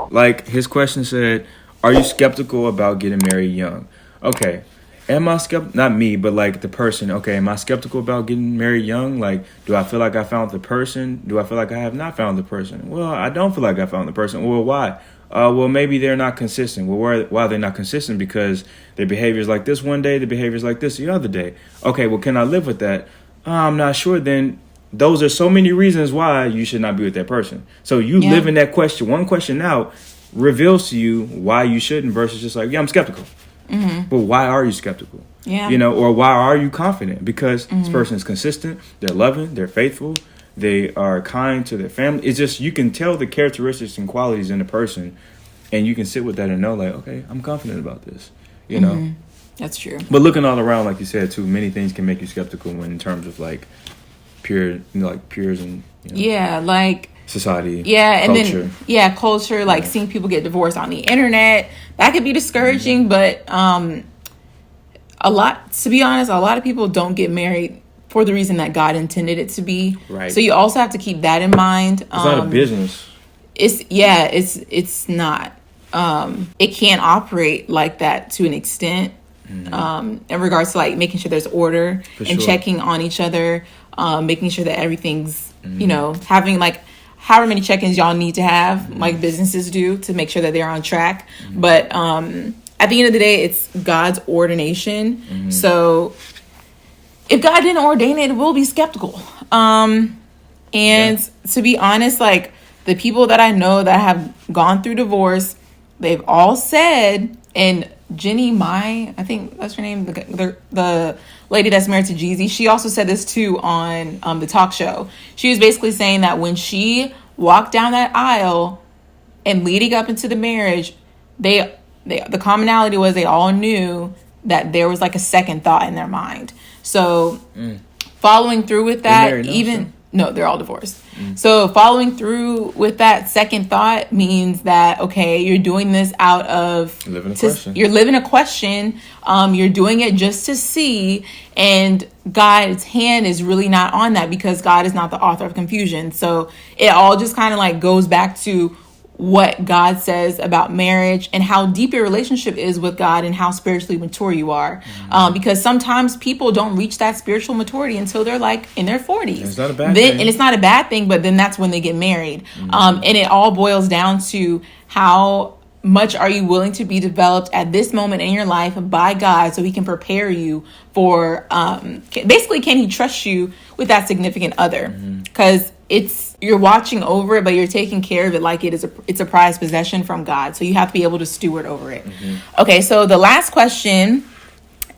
Like, his question said, are you skeptical about getting married young? Okay. Am I skeptical? Not me, but like the person. Okay, am I skeptical about getting married young? Like, do I feel like I found the person? Do I feel like I have not found the person? Well, I don't feel like I found the person. Well, why? Well, maybe they're not consistent. Well, why are they not consistent? Because their behavior is like this one day, their behavior is like this the other day. Okay, well, can I live with that? I'm not sure. Then those are so many reasons why you should not be with that person. So you live in that question. One question out reveals to you why you shouldn't versus just like, yeah, I'm skeptical. Mm-hmm. But why are you skeptical? Yeah. You know, or why are you confident? Because this person is consistent, they're loving, they're faithful, they are kind to their family. It's just, you can tell the characteristics and qualities in a person, and you can sit with that and know, like, okay, I'm confident about this, you know? That's true. But looking all around, like you said, too, many things can make you skeptical when in terms of, like, peers and, like society, culture. And then culture, like seeing people get divorced on the internet, that could be discouraging. But a lot of people don't get married for the reason that God intended it to be, right? So you also have to keep that in mind. It's not a business. It's not. It can't operate like that to an extent. In regards to like making sure there's order and checking on each other, making sure that everything's having like however many check-ins y'all need to have, like businesses do, to make sure that they're on track. But at the end of the day, it's God's ordination. So if God didn't ordain it, we'll be skeptical. To be honest, like the people that I know that have gone through divorce, they've all said, and Jenny Mai, I think that's her name, the lady that's married to Jeezy, she also said this too on the talk show. She was basically saying that when she walked down that aisle and leading up into the marriage, the commonality was they all knew that there was like a second thought in their mind. So following through with that, no, they're all divorced. So following through with that second thought means that, okay, you're doing this out of... You're living a question. You're doing it just to see. And God's hand is really not on that because God is not the author of confusion. So it all just kind of like goes back to what God says about marriage and how deep your relationship is with God and how spiritually mature you are. Because sometimes people don't reach that spiritual maturity until they're like in their 40s. It's not a bad thing. And it's not a bad thing, but then that's when they get married. And it all boils down to how much are you willing to be developed at this moment in your life by God so he can prepare you for, basically, can he trust you with that significant other? Because you're watching over it, but you're taking care of it like it's a prized possession from God. So you have to be able to steward over it. Okay, so the last question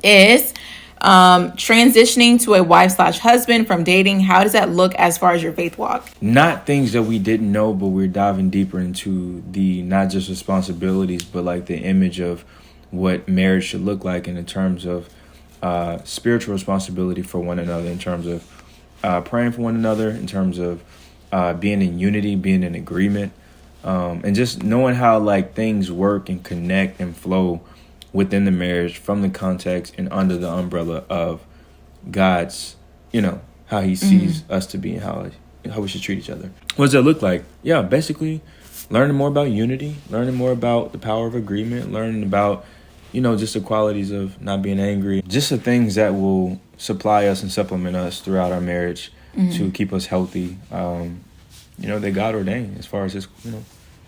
is transitioning to a wife/husband from dating. How does that look as far as your faith walk? Not things that we didn't know, but we're diving deeper into the not just responsibilities, but like the image of what marriage should look like, and in terms of spiritual responsibility for one another, in terms of praying for one another, in terms of being in unity, being in agreement, and just knowing how like things work and connect and flow within the marriage from the context and under the umbrella of God's, how he sees us to be and how we should treat each other. What does that look like? Yeah, basically learning more about unity, learning more about the power of agreement, learning about, just the qualities of not being angry, just the things that will supply us and supplement us throughout our marriage to keep us healthy, that God ordained as far as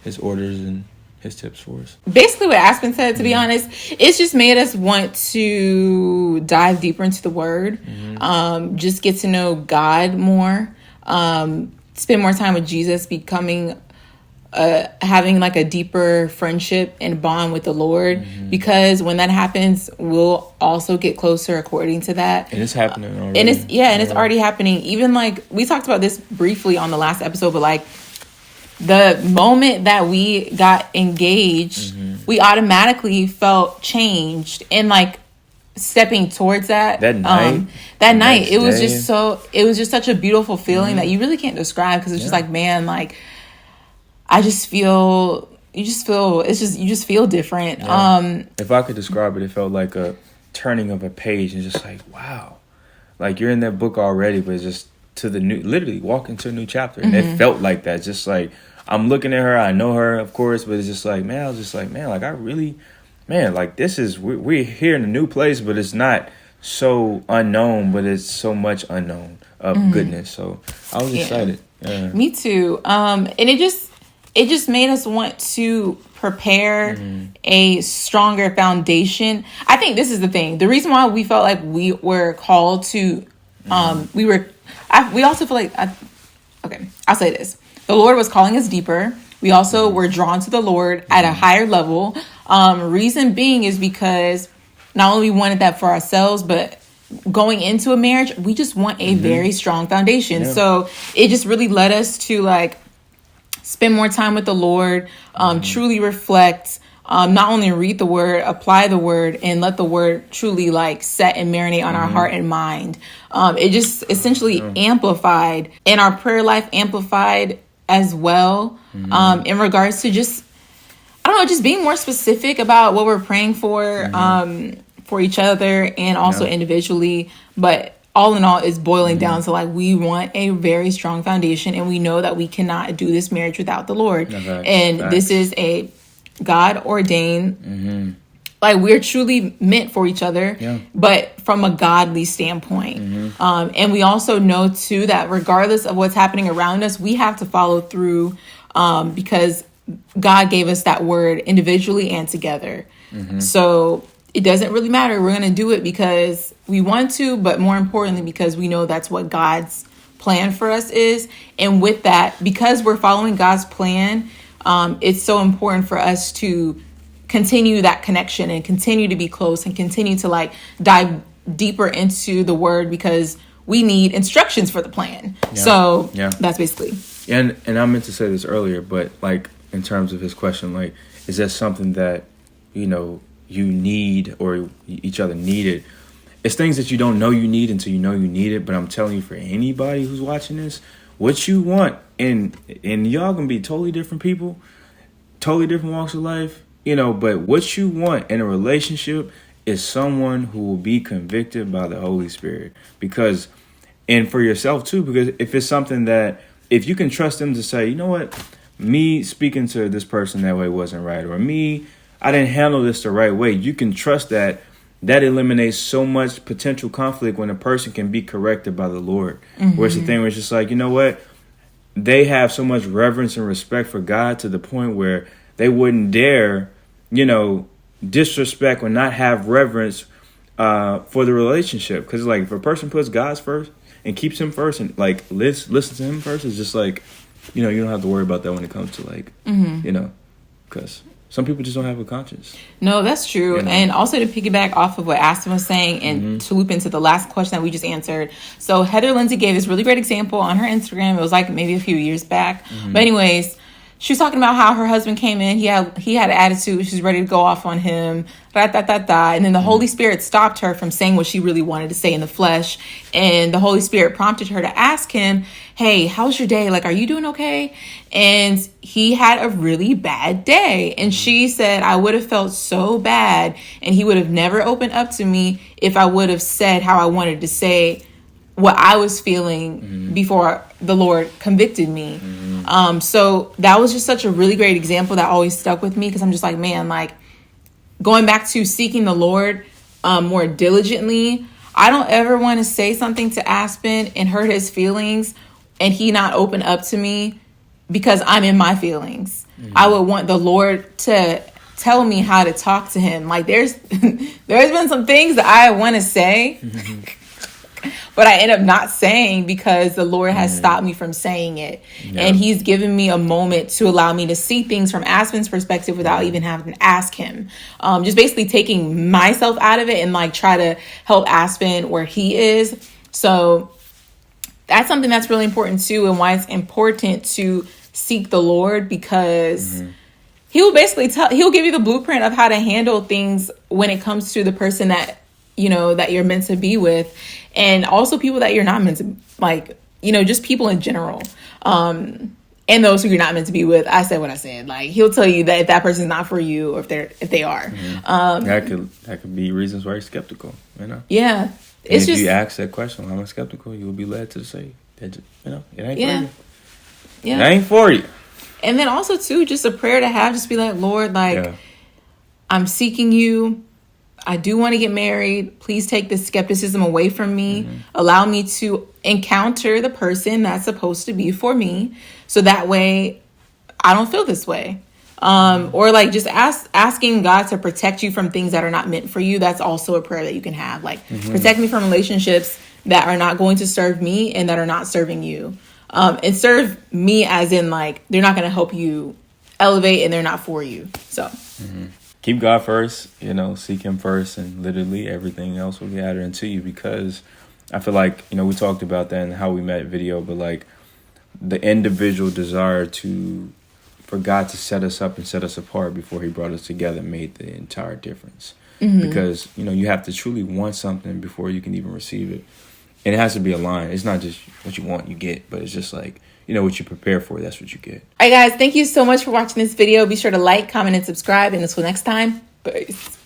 his orders and his tips for us. Basically what Aspen said, to be honest, it's just made us want to dive deeper into the word, just get to know God more, spend more time with Jesus, becoming having like a deeper friendship and bond with the Lord, because when that happens, we'll also get closer according to that. And it's happening already. And it's already happening. Even like we talked about this briefly on the last episode, but like the moment that we got engaged, we automatically felt changed, and like stepping towards that night, it was just such a beautiful feeling that you really can't describe, because it's just like, man, like you just feel different. Yeah. If I could describe it felt like a turning of a page, and just like, wow, like you're in that book already, but it's just literally walk into a new chapter. And it felt like that, just like, I'm looking at her. I know her, of course, but it's just like, man, I was just like, man, like I really, man, like this is we're here in a new place, but it's not so unknown, but it's so much unknown of goodness. So I was excited. Yeah. Me too. And it just made us want to prepare a stronger foundation. I think this is the thing. The reason why we felt like we were called to, we also feel like, okay, I'll say this. The Lord was calling us deeper. We also were drawn to the Lord at a higher level. Reason being is because not only we wanted that for ourselves, but going into a marriage, we just want a very strong foundation. Yeah. So it just really led us to like spend more time with the Lord, truly reflect, not only read the word, apply the word, and let the word truly like set and marinate on our heart and mind. It just essentially amplified, and our prayer life amplified as well, in regards to just, I don't know, just being more specific about what we're praying for each other and also individually. But all in all, it's boiling down to like, we want a very strong foundation, and we know that we cannot do this marriage without the Lord. This is a God ordained, like we're truly meant for each other, but from a godly standpoint. And we also know too that regardless of what's happening around us, we have to follow through, because God gave us that word individually and together. So it doesn't really matter. We're going to do it because we want to, but more importantly, because we know that's what God's plan for us is. And with that, because we're following God's plan, it's so important for us to continue that connection and continue to be close and continue to like dive deeper into the word, because we need instructions for the plan. So that's basically. And I meant to say this earlier, but like in terms of his question, like, is that something that, you know, you need or each other needed? It's things that you don't know you need until you know you need it. But I'm telling you, for anybody who's watching this, what you want, and y'all gonna be totally different people, totally different walks of life, you know, but what you want in a relationship is someone who will be convicted by the Holy Spirit. Because, and for yourself too, because if it's something that, if you can trust them to say, you know what, me speaking to this person that way wasn't right, or me, I didn't handle this the right way. You can trust that. That eliminates so much potential conflict when a person can be corrected by the Lord. Where it's the thing where it's just like, you know what? They have so much reverence and respect for God to the point where they wouldn't dare, you know, disrespect or not have reverence for the relationship. Because like, if a person puts God first and keeps him first and like listen to him first, it's just like, you know, you don't have to worry about that when it comes to like, you know, because some people just don't have a conscience. No, that's true. You know? And also to piggyback off of what Aston was saying and to loop into the last question that we just answered. So Heather Lindsay gave this really great example on her Instagram. It was like maybe a few years back. But anyways, she was talking about how her husband came in. He had an attitude. She was ready to go off on him. And then the Holy Spirit stopped her from saying what she really wanted to say in the flesh. And the Holy Spirit prompted her to ask him, hey, how's your day? Like, are you doing okay? And he had a really bad day. And she said, I would have felt so bad. And he would have never opened up to me if I would have said how I wanted to say what I was feeling before the Lord convicted me. So that was just such a really great example that always stuck with me, because I'm just like, man, like going back to seeking the Lord more diligently. I don't ever want to say something to Aspen and hurt his feelings and he not open up to me because I'm in my feelings. I would want the Lord to tell me how to talk to him. Like there's been some things that I want to say, but I end up not saying because the Lord has stopped me from saying it. And he's given me a moment to allow me to see things from Aspen's perspective without even having to ask him. Just basically taking myself out of it and like try to help Aspen where he is. So that's something that's really important too, and why it's important to seek the Lord, because he will basically he'll give you the blueprint of how to handle things when it comes to the person that, you know, that you're meant to be with, and also people that you're not meant to, like, you know, just people in general. And those who you're not meant to be with. I said what I said. Like, he'll tell you that if that person's not for you, or if they are. That could be reasons why you're skeptical, you know? Yeah. It's if you ask that question, why am I skeptical? You will be led to say that, you know, it ain't for you. Yeah. It ain't for you. And then also too, just a prayer to have, just be like, Lord, like, I'm seeking you. I do want to get married. Please take this skepticism away from me. Allow me to encounter the person that's supposed to be for me. So that way I don't feel this way. Or like just asking God to protect you from things that are not meant for you. That's also a prayer that you can have. Like, protect me from relationships that are not going to serve me and that are not serving you. And serve me as in like, they're not going to help you elevate and they're not for you. So keep God first, seek him first, and literally everything else will be added into you. Because I feel like, we talked about that in How We Met video, but like the individual desire for God to set us up and set us apart before he brought us together made the entire difference. Because, you have to truly want something before you can even receive it. And it has to be aligned. It's not just what you want, you get, but it's just like, what you prepare for, that's what you get. All right, guys, thank you so much for watching this video. Be sure to like, comment, and subscribe. And until next time, peace.